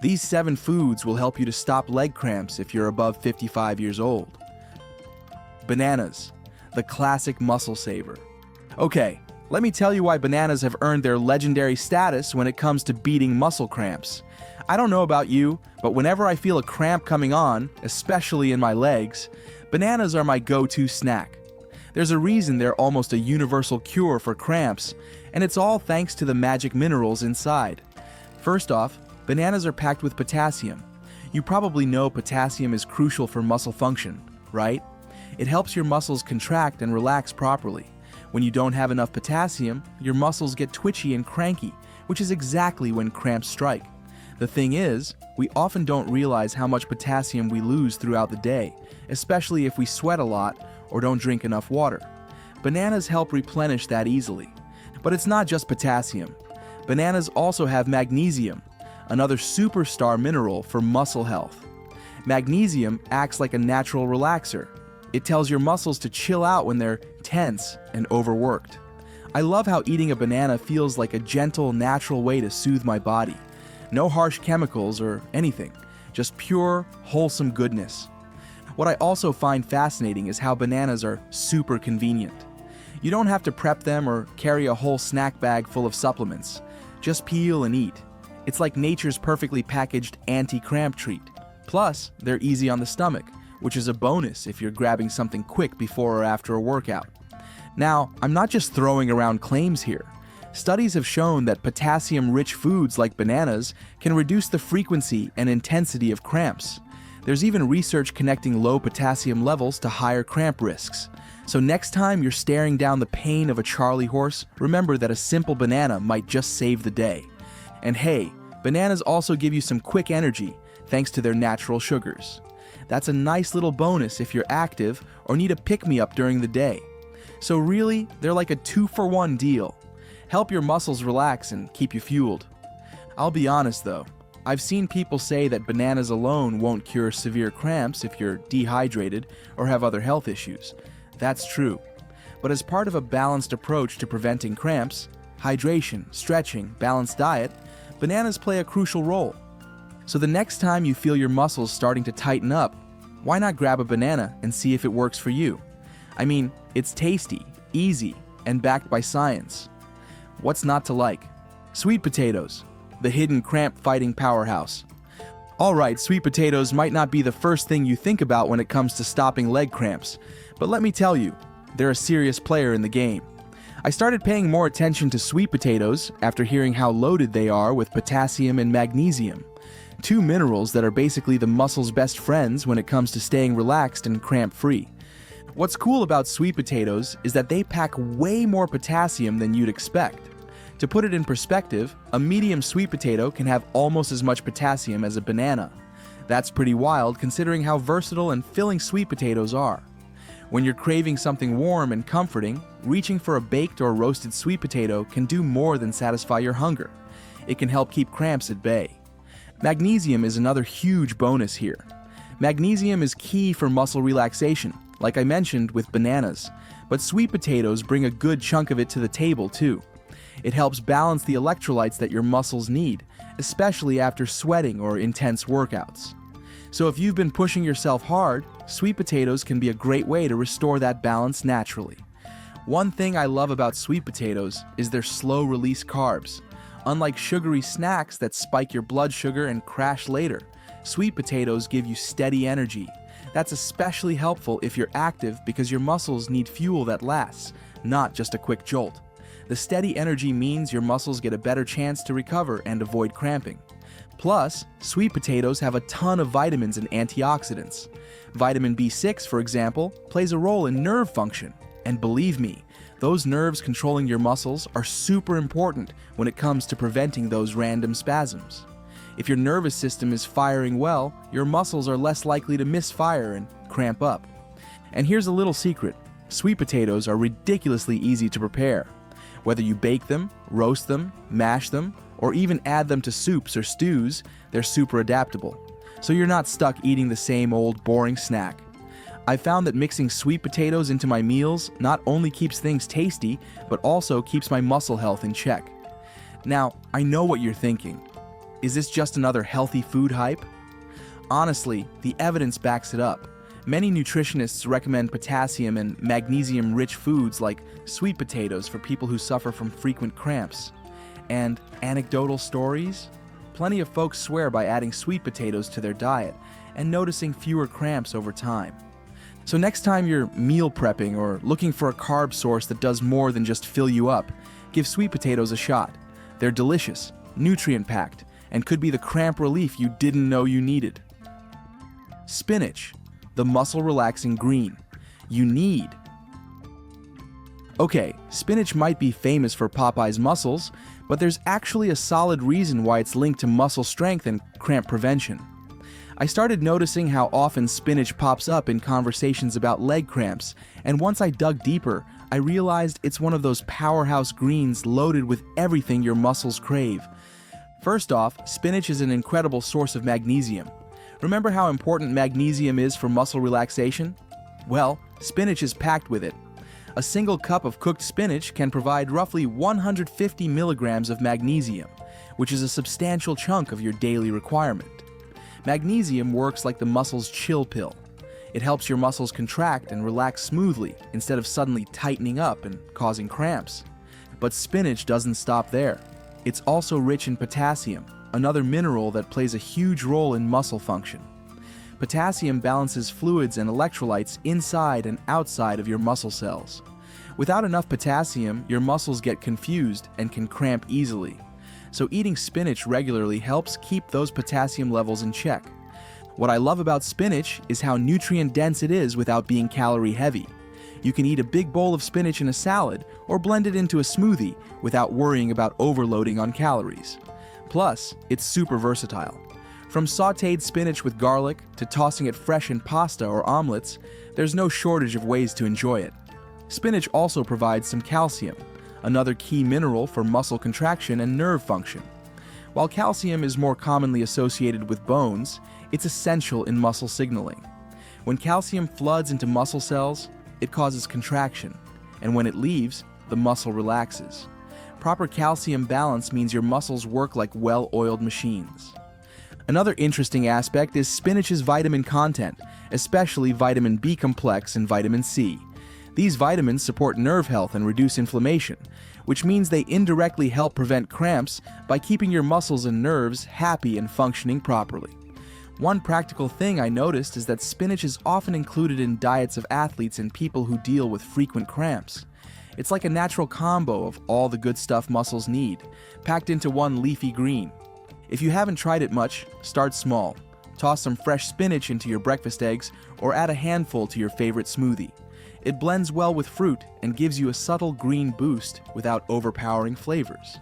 These 7 foods will help you to stop leg cramps if you're above 55 years old. Bananas, the classic muscle saver. Okay, let me tell you why bananas have earned their legendary status when it comes to beating muscle cramps. I don't know about you, but whenever I feel a cramp coming on, especially in my legs, bananas are my go-to snack. There's a reason they're almost a universal cure for cramps, and it's all thanks to the magic minerals inside. First off, bananas are packed with potassium. You probably know potassium is crucial for muscle function, right? It helps your muscles contract and relax properly. When you don't have enough potassium, your muscles get twitchy and cranky, which is exactly when cramps strike. The thing is, we often don't realize how much potassium we lose throughout the day, especially if we sweat a lot or don't drink enough water. Bananas help replenish that easily. But it's not just potassium. Bananas also have magnesium, another superstar mineral for muscle health. Magnesium acts like a natural relaxer. It tells your muscles to chill out when they're tense and overworked. I love how eating a banana feels like a gentle, natural way to soothe my body. No harsh chemicals or anything, just pure, wholesome goodness. What I also find fascinating is how bananas are super convenient. You don't have to prep them or carry a whole snack bag full of supplements. Just peel and eat. It's like nature's perfectly packaged anti-cramp treat. Plus, they're easy on the stomach, which is a bonus if you're grabbing something quick before or after a workout. Now, I'm not just throwing around claims here. Studies have shown that potassium-rich foods like bananas can reduce the frequency and intensity of cramps. There's even research connecting low potassium levels to higher cramp risks. So next time you're staring down the pain of a Charlie horse, remember that a simple banana might just save the day. And hey, bananas also give you some quick energy thanks to their natural sugars. That's a nice little bonus if you're active or need a pick-me-up during the day. So really, they're like a 2-for-1 deal. Help your muscles relax and keep you fueled. I'll be honest though, I've seen people say that bananas alone won't cure severe cramps if you're dehydrated or have other health issues. That's true. But as part of a balanced approach to preventing cramps, hydration, stretching, balanced diet, bananas play a crucial role. So the next time you feel your muscles starting to tighten up, why not grab a banana and see if it works for you? I mean, it's tasty, easy, and backed by science. What's not to like? Sweet potatoes, the hidden cramp-fighting powerhouse. Alright, sweet potatoes might not be the first thing you think about when it comes to stopping leg cramps, but let me tell you, they're a serious player in the game. I started paying more attention to sweet potatoes after hearing how loaded they are with potassium and magnesium, 2 minerals that are basically the muscle's best friends when it comes to staying relaxed and cramp-free. What's cool about sweet potatoes is that they pack way more potassium than you'd expect. To put it in perspective, a medium sweet potato can have almost as much potassium as a banana. That's pretty wild considering how versatile and filling sweet potatoes are. When you're craving something warm and comforting, reaching for a baked or roasted sweet potato can do more than satisfy your hunger. It can help keep cramps at bay. Magnesium is another huge bonus here. Magnesium is key for muscle relaxation, like I mentioned with bananas, but sweet potatoes bring a good chunk of it to the table too. It helps balance the electrolytes that your muscles need, especially after sweating or intense workouts. So if you've been pushing yourself hard, sweet potatoes can be a great way to restore that balance naturally. One thing I love about sweet potatoes is their slow-release carbs. Unlike sugary snacks that spike your blood sugar and crash later, sweet potatoes give you steady energy. That's especially helpful if you're active because your muscles need fuel that lasts, not just a quick jolt. The steady energy means your muscles get a better chance to recover and avoid cramping. Plus, sweet potatoes have a ton of vitamins and antioxidants. Vitamin B6, for example, plays a role in nerve function. And believe me, those nerves controlling your muscles are super important when it comes to preventing those random spasms. If your nervous system is firing well, your muscles are less likely to misfire and cramp up. And here's a little secret. Sweet potatoes are ridiculously easy to prepare. Whether you bake them, roast them, mash them, or even add them to soups or stews, they're super adaptable. So you're not stuck eating the same old boring snack. I found that mixing sweet potatoes into my meals not only keeps things tasty, but also keeps my muscle health in check. Now, I know what you're thinking. is this just another healthy food hype? Honestly, the evidence backs it up. Many nutritionists recommend potassium and magnesium-rich foods like sweet potatoes for people who suffer from frequent cramps. And anecdotal stories? Plenty of folks swear by adding sweet potatoes to their diet and noticing fewer cramps over time. So next time you're meal prepping or looking for a carb source that does more than just fill you up, give sweet potatoes a shot. They're delicious, nutrient-packed, and could be the cramp relief you didn't know you needed. Spinach, the muscle-relaxing green. You need. Okay, spinach might be famous for Popeye's muscles, but there's actually a solid reason why it's linked to muscle strength and cramp prevention. I started noticing how often spinach pops up in conversations about leg cramps, and once I dug deeper, I realized it's one of those powerhouse greens loaded with everything your muscles crave. First off, spinach is an incredible source of magnesium. Remember how important magnesium is for muscle relaxation? Well, spinach is packed with it. A single cup of cooked spinach can provide roughly 150 milligrams of magnesium, which is a substantial chunk of your daily requirement. Magnesium works like the muscle's chill pill. It helps your muscles contract and relax smoothly instead of suddenly tightening up and causing cramps. But spinach doesn't stop there. It's also rich in potassium, another mineral that plays a huge role in muscle function. Potassium balances fluids and electrolytes inside and outside of your muscle cells. Without enough potassium, your muscles get confused and can cramp easily. So eating spinach regularly helps keep those potassium levels in check. What I love about spinach is how nutrient-dense it is without being calorie-heavy. You can eat a big bowl of spinach in a salad or blend it into a smoothie without worrying about overloading on calories. Plus, it's super versatile. From sautéed spinach with garlic to tossing it fresh in pasta or omelets, there's no shortage of ways to enjoy it. Spinach also provides some calcium, another key mineral for muscle contraction and nerve function. While calcium is more commonly associated with bones, it's essential in muscle signaling. When calcium floods into muscle cells, it causes contraction, and when it leaves, the muscle relaxes. Proper calcium balance means your muscles work like well-oiled machines. Another interesting aspect is spinach's vitamin content, especially vitamin B complex and vitamin C. These vitamins support nerve health and reduce inflammation, which means they indirectly help prevent cramps by keeping your muscles and nerves happy and functioning properly. One practical thing I noticed is that spinach is often included in diets of athletes and people who deal with frequent cramps. It's like a natural combo of all the good stuff muscles need, packed into one leafy green. If you haven't tried it much, start small. Toss some fresh spinach into your breakfast eggs or add a handful to your favorite smoothie. It blends well with fruit and gives you a subtle green boost without overpowering flavors.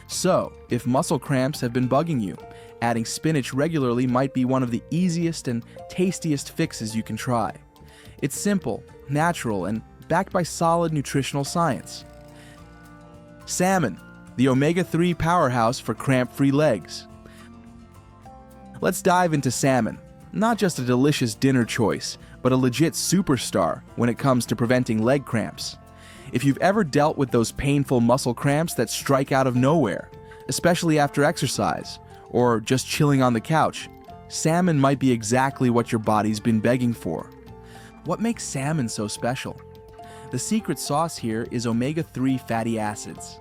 So, if muscle cramps have been bugging you, adding spinach regularly might be one of the easiest and tastiest fixes you can try. It's simple, natural, and backed by solid nutritional science. Salmon, the omega-3 powerhouse for cramp-free legs. Let's dive into salmon. Not just a delicious dinner choice, but a legit superstar when it comes to preventing leg cramps. If you've ever dealt with those painful muscle cramps that strike out of nowhere, especially after exercise, or just chilling on the couch, salmon might be exactly what your body's been begging for. What makes salmon so special? The secret sauce here is omega-3 fatty acids.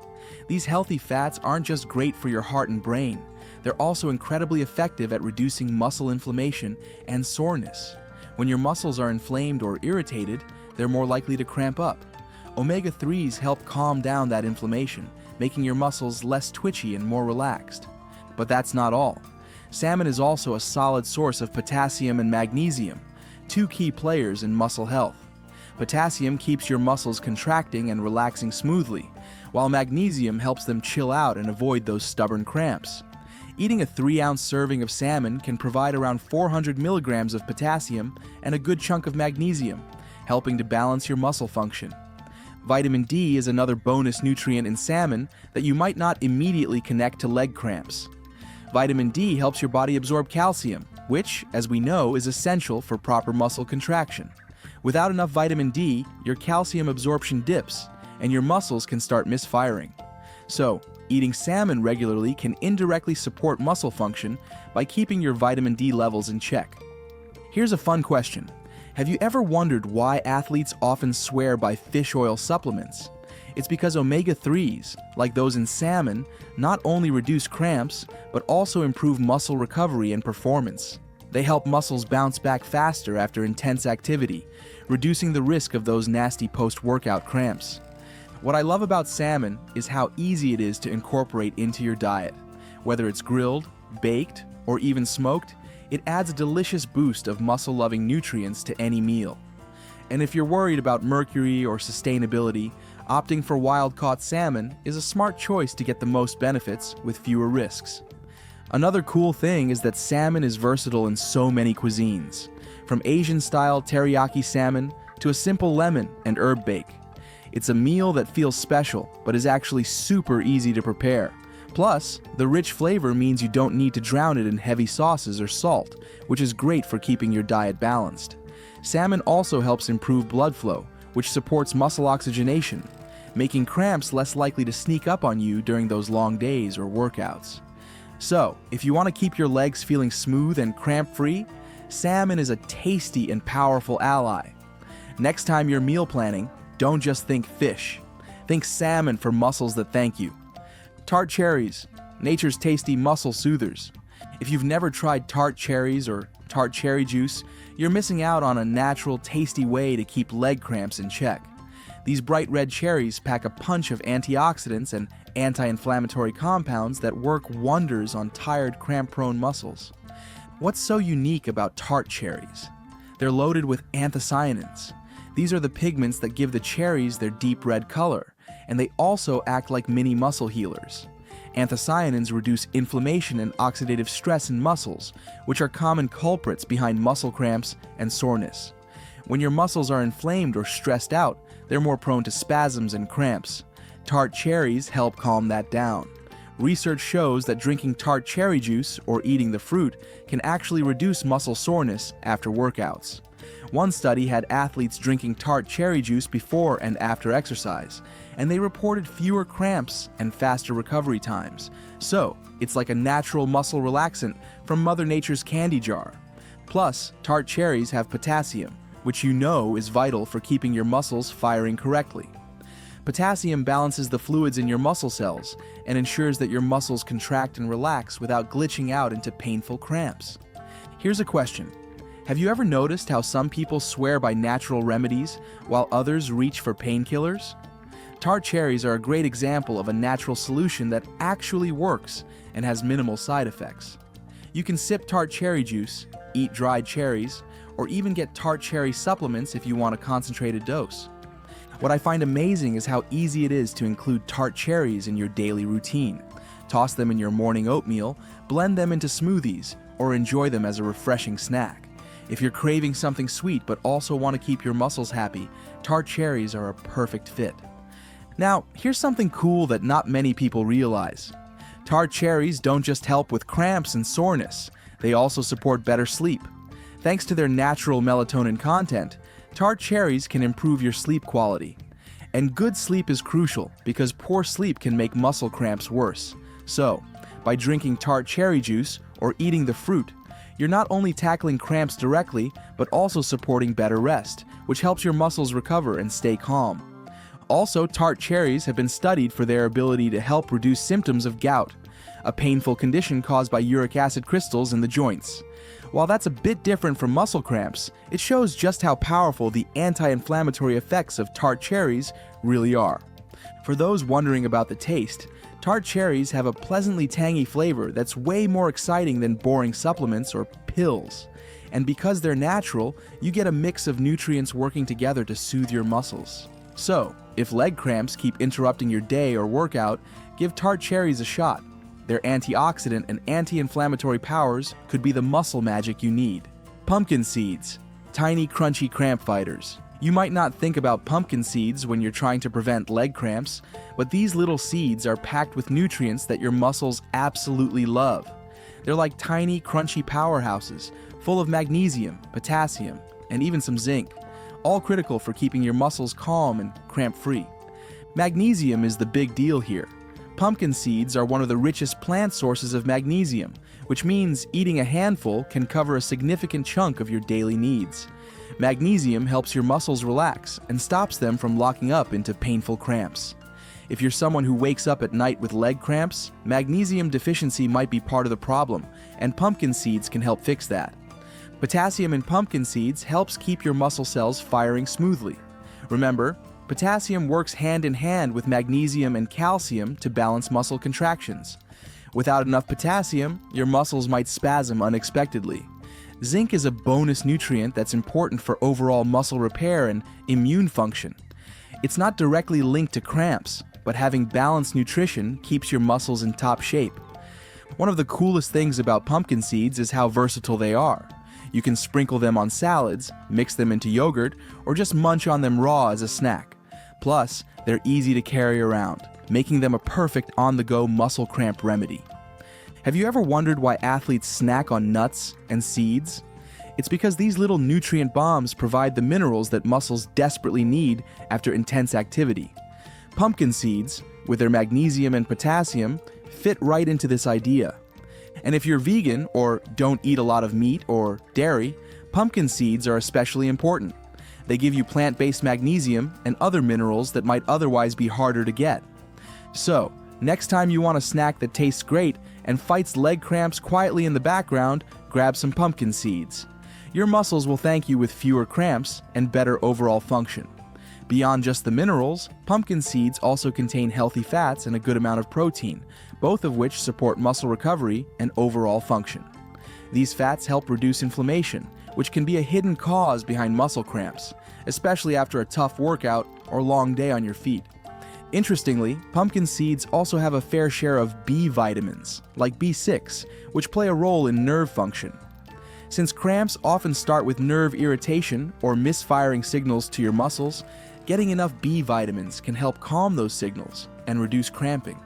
These healthy fats aren't just great for your heart and brain, they're also incredibly effective at reducing muscle inflammation and soreness. When your muscles are inflamed or irritated, they're more likely to cramp up. Omega-3s help calm down that inflammation, making your muscles less twitchy and more relaxed. But that's not all. Salmon is also a solid source of potassium and magnesium, two key players in muscle health. Potassium keeps your muscles contracting and relaxing smoothly, while magnesium helps them chill out and avoid those stubborn cramps. Eating a 3-ounce serving of salmon can provide around 400 milligrams of potassium and a good chunk of magnesium, helping to balance your muscle function. Vitamin D is another bonus nutrient in salmon that you might not immediately connect to leg cramps. Vitamin D helps your body absorb calcium, which, as we know, is essential for proper muscle contraction. Without enough vitamin D, your calcium absorption dips, and your muscles can start misfiring. So, Eating salmon regularly can indirectly support muscle function by keeping your vitamin D levels in check. Here's a fun question. Have you ever wondered why athletes often swear by fish oil supplements? It's because omega-3s, like those in salmon, not only reduce cramps, but also improve muscle recovery and performance. They help muscles bounce back faster after intense activity, reducing the risk of those nasty post-workout cramps. What I love about salmon is how easy it is to incorporate into your diet. Whether it's grilled, baked, or even smoked, it adds a delicious boost of muscle-loving nutrients to any meal. And if you're worried about mercury or sustainability, opting for wild-caught salmon is a smart choice to get the most benefits with fewer risks. Another cool thing is that salmon is versatile in so many cuisines, from Asian-style teriyaki salmon to a simple lemon and herb bake. It's a meal that feels special, but is actually super easy to prepare. Plus, the rich flavor means you don't need to drown it in heavy sauces or salt, which is great for keeping your diet balanced. Salmon also helps improve blood flow, which supports muscle oxygenation, making cramps less likely to sneak up on you during those long days or workouts. So, if you want to keep your legs feeling smooth and cramp-free, salmon is a tasty and powerful ally. Next time you're meal planning, don't just think fish. Think salmon for muscles that thank you. Tart cherries, nature's tasty muscle soothers. If you've never tried tart cherries or tart cherry juice, you're missing out on a natural, tasty way to keep leg cramps in check. These bright red cherries pack a punch of antioxidants and anti-inflammatory compounds that work wonders on tired, cramp-prone muscles. What's so unique about tart cherries? They're loaded with anthocyanins. These are the pigments that give the cherries their deep red color, and they also act like mini muscle healers. Anthocyanins reduce inflammation and oxidative stress in muscles, which are common culprits behind muscle cramps and soreness. When your muscles are inflamed or stressed out, they're more prone to spasms and cramps. Tart cherries help calm that down. Research shows that drinking tart cherry juice or eating the fruit can actually reduce muscle soreness after workouts. One study had athletes drinking tart cherry juice before and after exercise, and they reported fewer cramps and faster recovery times. So, it's like a natural muscle relaxant from Mother Nature's candy jar. Plus, tart cherries have potassium, which you know is vital for keeping your muscles firing correctly. Potassium balances the fluids in your muscle cells and ensures that your muscles contract and relax without glitching out into painful cramps. Here's a question. Have you ever noticed how some people swear by natural remedies while others reach for painkillers? Tart cherries are a great example of a natural solution that actually works and has minimal side effects. You can sip tart cherry juice, eat dried cherries, or even get tart cherry supplements if you want a concentrated dose. What I find amazing is how easy it is to include tart cherries in your daily routine. Toss them in your morning oatmeal, blend them into smoothies, or enjoy them as a refreshing snack. If you're craving something sweet but also want to keep your muscles happy, tart cherries are a perfect fit. Now, here's something cool that not many people realize. Tart cherries don't just help with cramps and soreness, they also support better sleep. Thanks to their natural melatonin content, tart cherries can improve your sleep quality. And good sleep is crucial because poor sleep can make muscle cramps worse. So, by drinking tart cherry juice or eating the fruit, you're not only tackling cramps directly, but also supporting better rest, which helps your muscles recover and stay calm. Also, tart cherries have been studied for their ability to help reduce symptoms of gout, a painful condition caused by uric acid crystals in the joints. While that's a bit different from muscle cramps, it shows just how powerful the anti-inflammatory effects of tart cherries really are. For those wondering about the taste, tart cherries have a pleasantly tangy flavor that's way more exciting than boring supplements or pills. And because they're natural, you get a mix of nutrients working together to soothe your muscles. So, if leg cramps keep interrupting your day or workout, give tart cherries a shot. Their antioxidant and anti-inflammatory powers could be the muscle magic you need. Pumpkin seeds, tiny crunchy cramp fighters. You might not think about pumpkin seeds when you're trying to prevent leg cramps, but these little seeds are packed with nutrients that your muscles absolutely love. They're like tiny crunchy powerhouses, full of magnesium, potassium, and even some zinc, all critical for keeping your muscles calm and cramp-free. Magnesium is the big deal here. pumpkin seeds are one of the richest plant sources of magnesium, which means eating a handful can cover a significant chunk of your daily needs. Magnesium helps your muscles relax and stops them from locking up into painful cramps. If you're someone who wakes up at night with leg cramps, magnesium deficiency might be part of the problem, and pumpkin seeds can help fix that. Potassium in pumpkin seeds helps keep your muscle cells firing smoothly. Remember, potassium works hand in hand with magnesium and calcium to balance muscle contractions. Without enough potassium, your muscles might spasm unexpectedly. Zinc is a bonus nutrient that's important for overall muscle repair and immune function. It's not directly linked to cramps, but having balanced nutrition keeps your muscles in top shape. One of the coolest things about pumpkin seeds is how versatile they are. You can sprinkle them on salads, mix them into yogurt, or just munch on them raw as a snack. Plus, they're easy to carry around, making them a perfect on-the-go muscle cramp remedy. Have you ever wondered why athletes snack on nuts and seeds? It's because these little nutrient bombs provide the minerals that muscles desperately need after intense activity. Pumpkin seeds, with their magnesium and potassium, fit right into this idea. And if you're vegan or don't eat a lot of meat or dairy, pumpkin seeds are especially important. They give you plant-based magnesium and other minerals that might otherwise be harder to get. So, next time you want a snack that tastes great and fights leg cramps quietly in the background, grab some pumpkin seeds. Your muscles will thank you with fewer cramps and better overall function. Beyond just the minerals, pumpkin seeds also contain healthy fats and a good amount of protein, both of which support muscle recovery and overall function. These fats help reduce inflammation, which can be a hidden cause behind muscle cramps, especially after a tough workout or long day on your feet. Interestingly, pumpkin seeds also have a fair share of B vitamins, like B6, which play a role in nerve function. Since cramps often start with nerve irritation or misfiring signals to your muscles, getting enough B vitamins can help calm those signals and reduce cramping.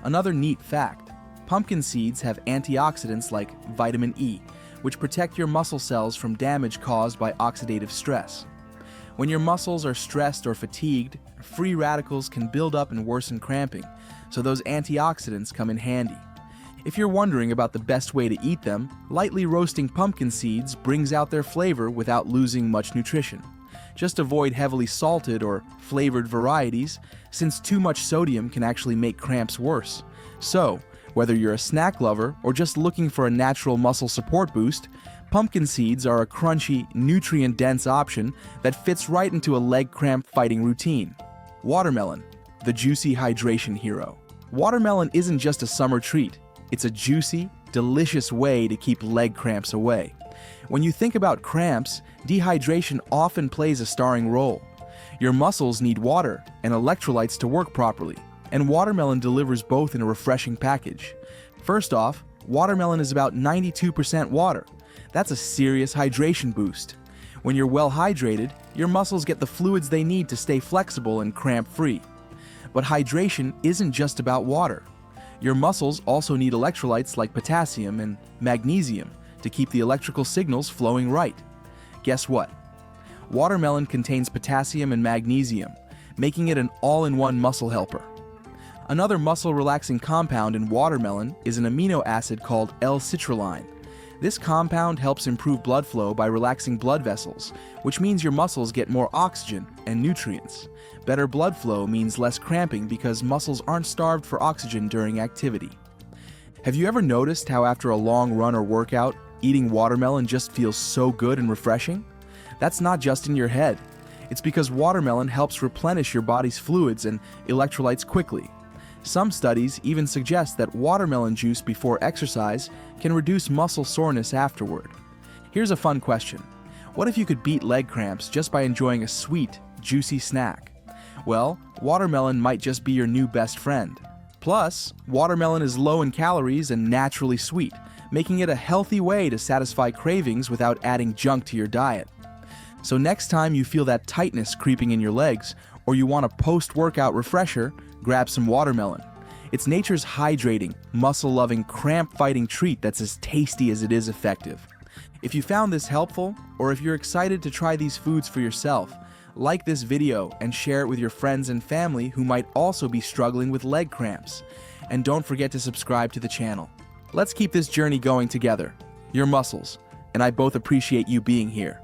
Another neat fact, pumpkin seeds have antioxidants like vitamin E, which protect your muscle cells from damage caused by oxidative stress. When your muscles are stressed or fatigued, free radicals can build up and worsen cramping, so those antioxidants come in handy. If you're wondering about the best way to eat them, lightly roasting pumpkin seeds brings out their flavor without losing much nutrition. Just avoid heavily salted or flavored varieties, since too much sodium can actually make cramps worse. So, whether you're a snack lover or just looking for a natural muscle support boost, pumpkin seeds are a crunchy, nutrient-dense option that fits right into a leg cramp fighting routine. Watermelon, the juicy hydration hero. Watermelon isn't just a summer treat, it's a juicy, delicious way to keep leg cramps away. When you think about cramps, dehydration often plays a starring role. Your muscles need water and electrolytes to work properly, and watermelon delivers both in a refreshing package. First off, watermelon is about 92% water. That's a serious hydration boost. When you're well hydrated, your muscles get the fluids they need to stay flexible and cramp-free. But hydration isn't just about water. Your muscles also need electrolytes like potassium and magnesium to keep the electrical signals flowing right. Guess what? Watermelon contains potassium and magnesium, making it an all-in-one muscle helper. Another muscle-relaxing compound in watermelon is an amino acid called L-citrulline. This compound helps improve blood flow by relaxing blood vessels, which means your muscles get more oxygen and nutrients. Better blood flow means less cramping because muscles aren't starved for oxygen during activity. Have you ever noticed how after a long run or workout, eating watermelon just feels so good and refreshing? That's not just in your head. It's because watermelon helps replenish your body's fluids and electrolytes quickly. Some studies even suggest that watermelon juice before exercise can reduce muscle soreness afterward. Here's a fun question. What if you could beat leg cramps just by enjoying a sweet, juicy snack? Well, watermelon might just be your new best friend. Plus, watermelon is low in calories and naturally sweet, making it a healthy way to satisfy cravings without adding junk to your diet. So next time you feel that tightness creeping in your legs, or you want a post-workout refresher, grab some watermelon. It's nature's hydrating, muscle-loving, cramp-fighting treat that's as tasty as it is effective. If you found this helpful, or if you're excited to try these foods for yourself, Like this video and share it with your friends and family who might also be struggling with leg cramps. And don't forget to subscribe to the channel. Let's keep this journey going together. Your muscles, and I both appreciate you being here.